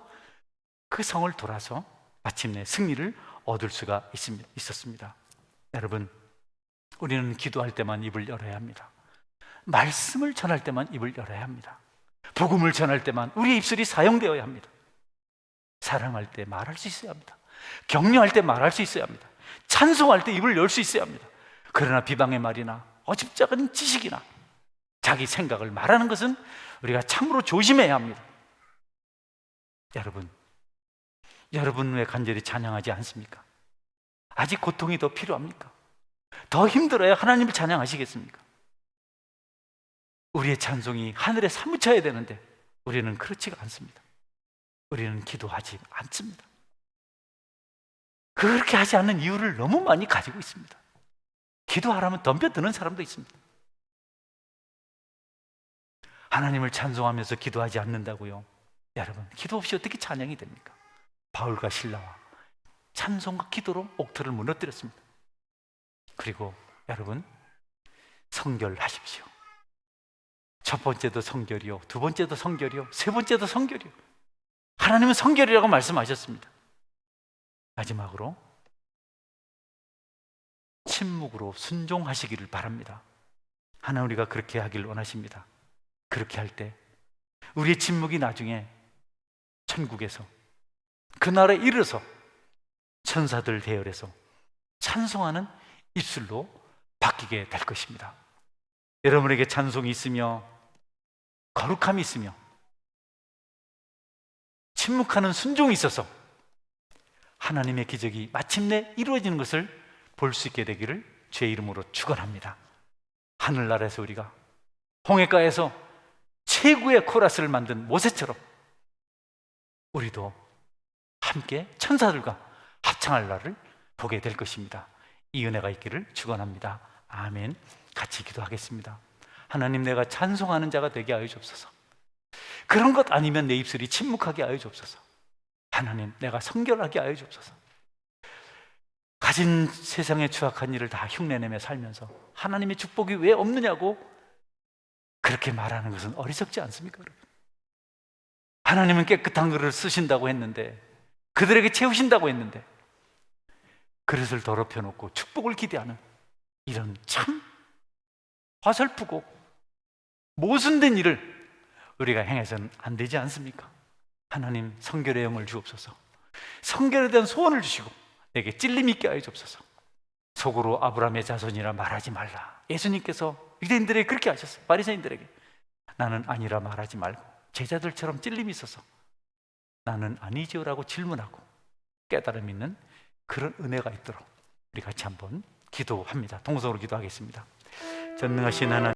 그 성을 돌아서 마침내 승리를 얻을 수가 있었습니다. 여러분, 우리는 기도할 때만 입을 열어야 합니다. 말씀을 전할 때만 입을 열어야 합니다. 복음을 전할 때만 우리의 입술이 사용되어야 합니다. 사랑할 때 말할 수 있어야 합니다. 격려할 때 말할 수 있어야 합니다. 찬송할 때 입을 열 수 있어야 합니다. 그러나 비방의 말이나 어집작은 지식이나 자기 생각을 말하는 것은 우리가 참으로 조심해야 합니다. 여러분 왜 간절히 찬양하지 않습니까? 아직 고통이 더 필요합니까? 더 힘들어야 하나님을 찬양하시겠습니까? 우리의 찬송이 하늘에 사무쳐야 되는데 우리는 그렇지가 않습니다. 우리는 기도하지 않습니다. 그렇게 하지 않는 이유를 너무 많이 가지고 있습니다. 기도하라면 덤벼드는 사람도 있습니다. 하나님을 찬송하면서 기도하지 않는다고요? 여러분, 기도 없이 어떻게 찬양이 됩니까? 바울과 신라와 찬송과 기도로 옥토를 무너뜨렸습니다. 그리고 여러분, 성결하십시오. 첫 번째도 성결이요, 두 번째도 성결이요, 세 번째도 성결이요. 하나님은 성결이라고 말씀하셨습니다. 마지막으로 침묵으로 순종하시기를 바랍니다. 하나님, 우리가 그렇게 하기를 원하십니다. 그렇게 할 때 우리의 침묵이 나중에 천국에서 그 날에 이르러서 천사들 대열에서 찬송하는 입술로 바뀌게 될 것입니다. 여러분에게 찬송이 있으며 거룩함이 있으며 침묵하는 순종이 있어서 하나님의 기적이 마침내 이루어지는 것을 볼 수 있게 되기를 주의 이름으로 축원합니다. 하늘나라에서 우리가 홍해가에서 최고의 코러스를 만든 모세처럼 우리도 함께 천사들과 합창할 날을 보게 될 것입니다. 이 은혜가 있기를 축원합니다. 아멘. 같이 기도하겠습니다. 하나님, 내가 찬송하는 자가 되게 하여 주옵소서. 그런 것 아니면 내 입술이 침묵하게 하여 주옵소서. 하나님, 내가 성결하게 하여 주옵소서. 가진 세상의 추악한 일을 다 흉내내며 살면서 하나님의 축복이 왜 없느냐고 그렇게 말하는 것은 어리석지 않습니까, 여러분? 하나님은 깨끗한 그릇을 쓰신다고 했는데, 그들에게 채우신다고 했는데, 그릇을 더럽혀 놓고 축복을 기대하는 이런 참 화설프고 모순된 일을 우리가 행해서는 안 되지 않습니까? 하나님, 성결의 영을 주옵소서. 성결에 대한 소원을 주시고 내게 찔림 있게 하여 주옵소서. 속으로 아브라함의 자손이라 말하지 말라. 예수님께서 유대인들에게 그렇게 하셨어요. 바리새인들에게. 나는 아니라 말하지 말고 제자들처럼 찔림이 있어서 나는 아니지요라고 질문하고 깨달음 있는 그런 은혜가 있도록 우리 같이 한번 기도합니다. 동성으로 기도하겠습니다. 전능하신 하나님,